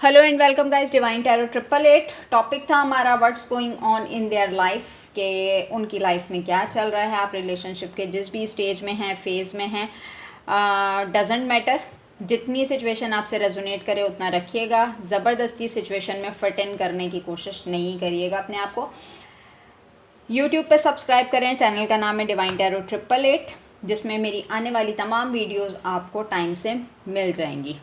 Hello and welcome guys, divine tarot 888। Topic था हमारा what's going on in their life, के उनकी life में क्या चल रहा है। आप रिलेशनशिप के जिस भी स्टेज में हैं, फेज़ में हैं, डजेंट मैटर। जितनी सिचुएशन आपसे रेजोनेट करे उतना रखिएगा। ज़बरदस्ती सिचुएशन में फिट इन करने की कोशिश नहीं करिएगा अपने आप को। यूट्यूब पे सब्सक्राइब करें, चैनल का नाम है डिवाइन टैरो 888, जिसमें मेरी आने वाली तमाम वीडियोज़ आपको टाइम से मिल जाएंगी।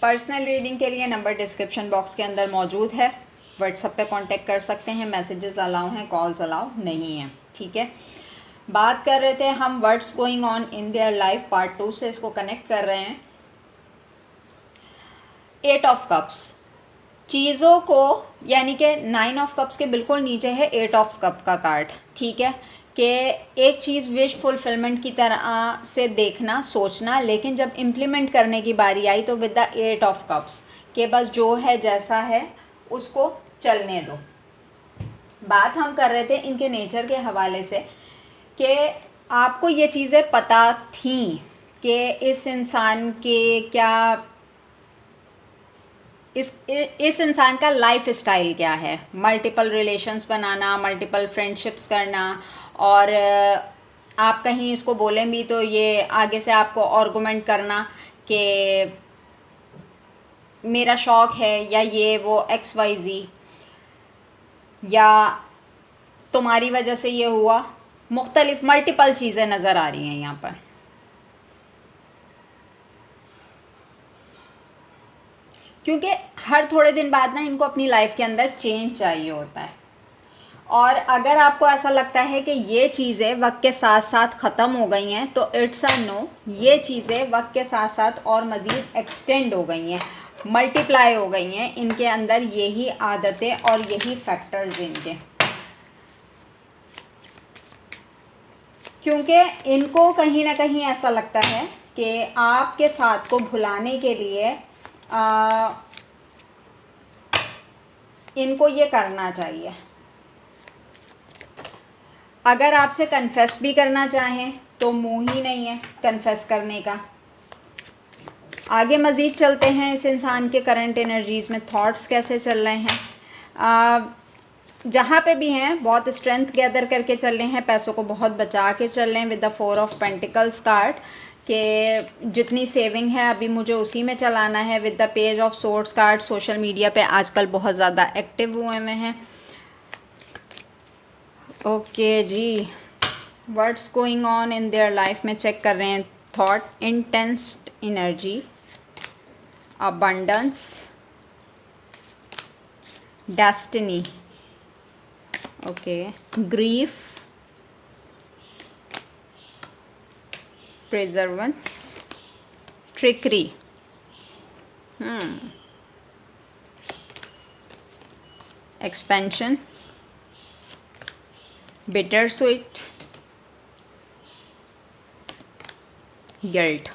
पर्सनल रीडिंग के लिए नंबर डिस्क्रिप्शन बॉक्स के अंदर मौजूद है। व्हाट्सएप पे कांटेक्ट कर सकते हैं। मैसेजेस अलाउ हैं, कॉल्स अलाउ नहीं हैं। ठीक है, बात कर रहे थे हम what's going on in their life part 2 से इसको कनेक्ट कर रहे हैं। 8 ऑफ कप्स चीज़ों को, यानी कि 9 ऑफ कप्स के बिल्कुल नीचे है 8 ऑफ कप का कार्ड। ठीक है, कि एक चीज़ विश फुलफिलमेंट की तरह से देखना, सोचना, लेकिन जब इम्प्लीमेंट करने की बारी आई तो विद द 8 ऑफ कप्स के बस जो है जैसा है उसको चलने दो। बात हम कर रहे थे इनके नेचर के हवाले से कि आपको ये चीज़ें पता थी कि इस इंसान के क्या, इस इंसान का लाइफ स्टाइल क्या है। मल्टीपल रिलेशंस बनाना, मल्टीपल फ्रेंडशिप्स करना, और आप कहीं इसको बोलें भी तो ये आगे से आपको आर्गुमेंट करना कि मेरा शौक़ है या ये वो XYZ, या तुम्हारी वजह से ये हुआ। मुख्तलिफ मल्टीपल चीज़ें नज़र आ रही हैं यहाँ पर। क्योंकि हर थोड़े दिन बाद ना इनको अपनी लाइफ के अंदर चेंज चाहिए होता है। और अगर आपको ऐसा लगता है कि ये चीज़ें वक्त के साथ साथ ख़त्म हो गई हैं तो इट्स अ नो, ये चीज़ें वक्त के साथ साथ और मज़ीद एक्सटेंड हो गई हैं, मल्टीप्लाई हो गई हैं इनके अंदर यही आदतें और यही फैक्टर्स इनके। क्योंकि इनको कहीं ना कहीं ऐसा लगता है कि आपके साथ को भुलाने के लिए इनको ये करना चाहिए। अगर आपसे कन्फेस भी करना चाहें तो मुंह ही नहीं है कन्फेस करने का। आगे मज़ीद चलते हैं इस इंसान के करंट एनर्जीज़ में थॉट्स कैसे चल रहे हैं। जहाँ पे भी हैं बहुत स्ट्रेंथ गैदर करके चल रहे हैं, पैसों को बहुत बचा के चल रहे हैं with the 4 of pentacles card, कि जितनी सेविंग है अभी मुझे उसी में चलाना है। With the page of swords card, social media पे आजकल बहुत ज़्यादा एक्टिव हुए में हैं। ओके जी, what's going on in their life में चेक कर रहे हैं। Thought, intense energy, abundance, destiny, okay, grief, perseverance, trickery, expansion, bitter sweet, guilt,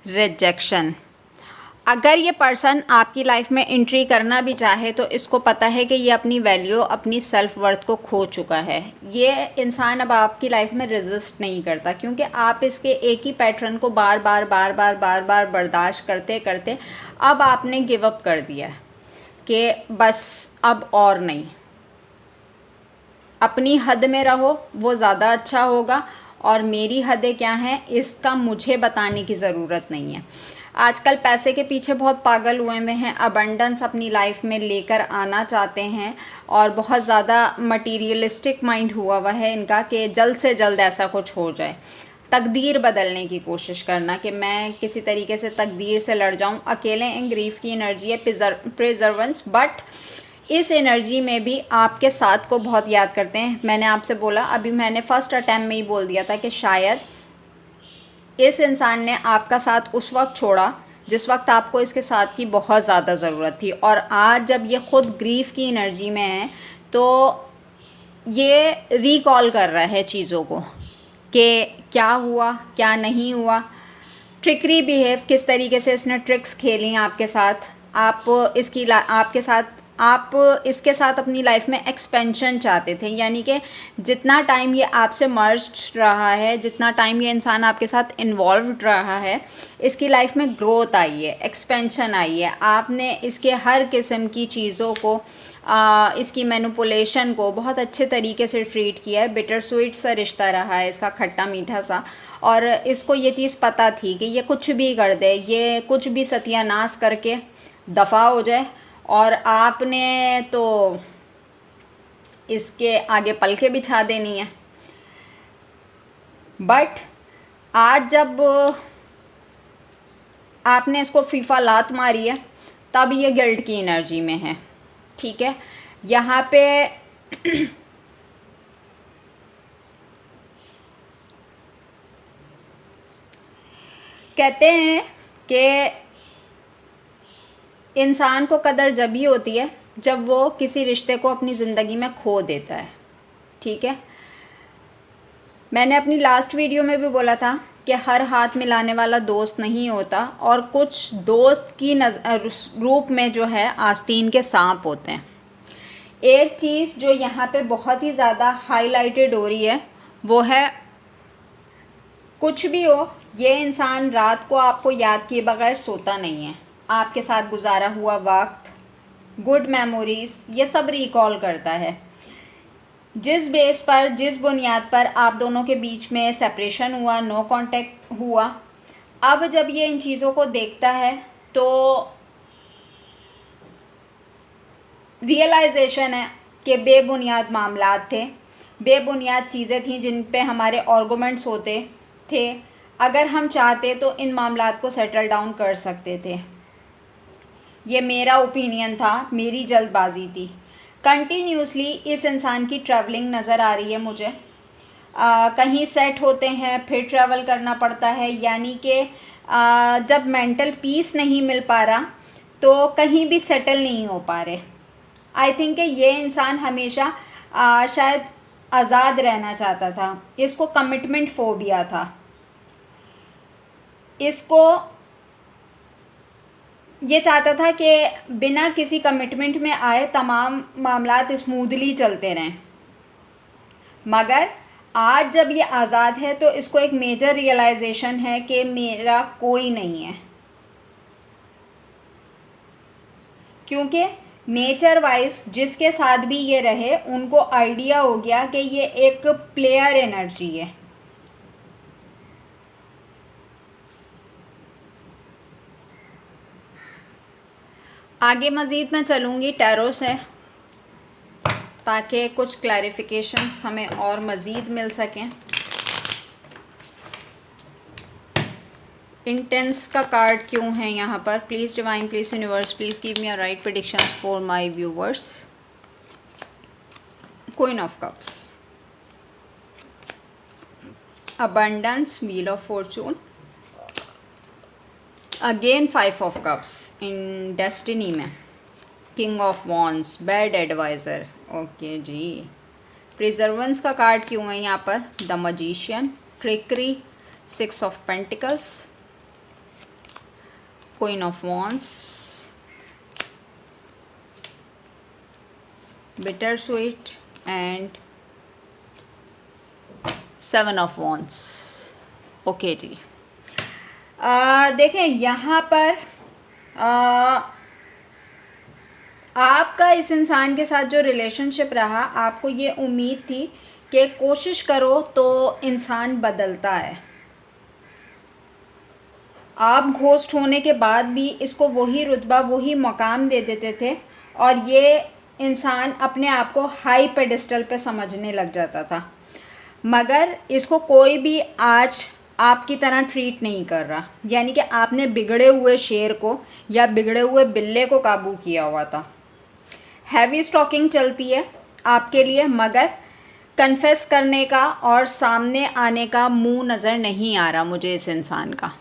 rejection. अगर ये पर्सन आपकी लाइफ में एंट्री करना भी चाहे तो इसको पता है कि ये अपनी वैल्यू, अपनी सेल्फ वर्थ को खो चुका है। ये इंसान अब आपकी लाइफ में रेजिस्ट नहीं करता, क्योंकि आप इसके एक ही पैटर्न को बार बार बर्दाश्त करते करते अब आपने गिव अप कर दिया कि बस अब और नहीं, अपनी हद में रहो, वो ज़्यादा अच्छा होगा। और मेरी हदें क्या हैं इसका मुझे बताने की ज़रूरत नहीं है। आजकल पैसे के पीछे बहुत पागल हुए में हैं, अबंडेंस अपनी लाइफ में लेकर आना चाहते हैं, और बहुत ज़्यादा मटीरियलिस्टिक माइंड हुआ है इनका कि जल्द से जल्द ऐसा कुछ हो जाए। तकदीर बदलने की कोशिश करना कि मैं किसी तरीके से तकदीर से लड़ जाऊं। अकेले इन ग्रीफ की एनर्जी है, प्रिजर्वेंस, बट इस एनर्जी में भी आपके साथ को बहुत याद करते हैं। मैंने आपसे बोला, अभी मैंने फर्स्ट अटैम्प्ट में ही बोल दिया था कि शायद इस इंसान ने आपका साथ उस वक्त छोड़ा जिस वक्त आपको इसके साथ की बहुत ज़्यादा ज़रूरत थी, और आज जब ये ख़ुद ग्रीफ की एनर्जी में है तो ये रिकॉल कर रहा है चीज़ों को कि क्या हुआ क्या नहीं हुआ। ट्रिकरी बिहेव, किस तरीके से इसने ट्रिक्स खेली आपके साथ, आप इसकी आपके साथ आप इसके साथ अपनी लाइफ में एक्सपेंशन चाहते थे, यानी कि जितना टाइम ये आपसे मर्ज्ड रहा है, जितना टाइम ये इंसान आपके साथ इन्वॉल्व्ड रहा है, इसकी लाइफ में ग्रोथ आई है, एक्सपेंशन आई है। आपने इसके हर किस्म की चीज़ों को, इसकी मैनिपुलेशन को बहुत अच्छे तरीके से ट्रीट किया है। बिटर स्वीट सा रिश्ता रहा है इसका, खट्टा मीठा सा। और इसको ये चीज़ पता थी कि ये कुछ भी कर दे, ये कुछ भी सत्यानाश करके दफ़ा हो जाए, और आपने तो इसके आगे पलके बिछा देनी है। बट आज जब आपने इसको फीफा लात मारी है, तब ये गिल्ट की एनर्जी में है। ठीक है, यहाँ पे कहते हैं कि इंसान को कदर जब ही होती है जब वो किसी रिश्ते को अपनी ज़िंदगी में खो देता है। ठीक है, मैंने अपनी लास्ट वीडियो में भी बोला था कि हर हाथ मिलाने वाला दोस्त नहीं होता, और कुछ दोस्त की रूप में जो है आस्तीन के सांप होते हैं। एक चीज़ जो यहाँ पे बहुत ही ज़्यादा हाईलाइटेड हो रही है वो है, कुछ भी हो, ये इंसान रात को आपको याद किए बगैर सोता नहीं है। आपके साथ गुजारा हुआ वक्त, गुड मेमोरीज़, ये सब रिकॉल करता है। जिस बेस पर, जिस बुनियाद पर आप दोनों के बीच में सेपरेशन हुआ, नो कांटेक्ट हुआ, अब जब ये इन चीज़ों को देखता है तो रियलाइजेशन है कि बेबुनियाद मामलात थे, बेबुनियाद चीज़ें थीं जिन पे हमारे आर्गुमेंट्स होते थे। अगर हम चाहते तो इन मामलात को सेटल डाउन कर सकते थे। ये मेरा ओपिनियन था, मेरी जल्दबाजी थी। कंटिन्यूसली इस इंसान की ट्रैवलिंग नज़र आ रही है मुझे। कहीं सेट होते हैं फिर ट्रैवल करना पड़ता है, यानी कि जब मेंटल पीस नहीं मिल पा रहा तो कहीं भी सेटल नहीं हो पा रहे। आई थिंक कि ये इंसान हमेशा शायद आज़ाद रहना चाहता था। इसको कमिटमेंट फोबिया था। इसको ये चाहता था कि बिना किसी कमिटमेंट में आए तमाम मामलात स्मूथली चलते रहें। मगर आज जब ये आज़ाद है तो इसको एक मेजर रियलाइजेशन है कि मेरा कोई नहीं है, क्योंकि नेचर वाइज जिसके साथ भी ये रहे उनको आइडिया हो गया कि ये एक प्लेयर एनर्जी है। आगे मज़ीद मैं चलूँगी टैरो से, ताकि कुछ क्लैरिफिकेशंस हमें और मज़ीद मिल सकें। इंटेंस का कार्ड क्यों है यहाँ पर? Please divine, please universe, please give me a right predictions for my viewers. Queen of cups, abundance, wheel of fortune, again 5 of cups in destiny में, king of wands, bad advisor. Okay ji. Perseverance का card क्यों है यहाँ पर? The magician, trickery, 6 of pentacles, queen of wands, bitter sweet and 7 of wands. Okay ji. देखें यहाँ पर आपका इस इंसान के साथ जो रिलेशनशिप रहा, आपको ये उम्मीद थी कि कोशिश करो तो इंसान बदलता है। आप घोस्ट होने के बाद भी इसको वही रुतबा, वही मकाम दे देते थे, और ये इंसान अपने आप को हाई पेडिस्टल पे समझने लग जाता था। मगर इसको कोई भी आज आपकी तरह ट्रीट नहीं कर रहा, यानी कि आपने बिगड़े हुए शेर को या बिगड़े हुए बिल्ले को काबू किया हुआ था। हैवी स्टॉकिंग चलती है आपके लिए, मगर कन्फेस करने का और सामने आने का मुंह नज़र नहीं आ रहा मुझे इस इंसान का।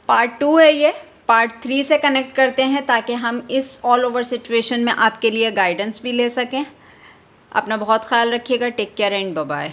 पार्ट 2 है ये, पार्ट 3 से कनेक्ट करते हैं ताकि हम इस ऑल ओवर सिचुएशन में आपके लिए गाइडेंस भी ले सकें। अपना बहुत ख्याल रखिएगा। Take care and bye bye.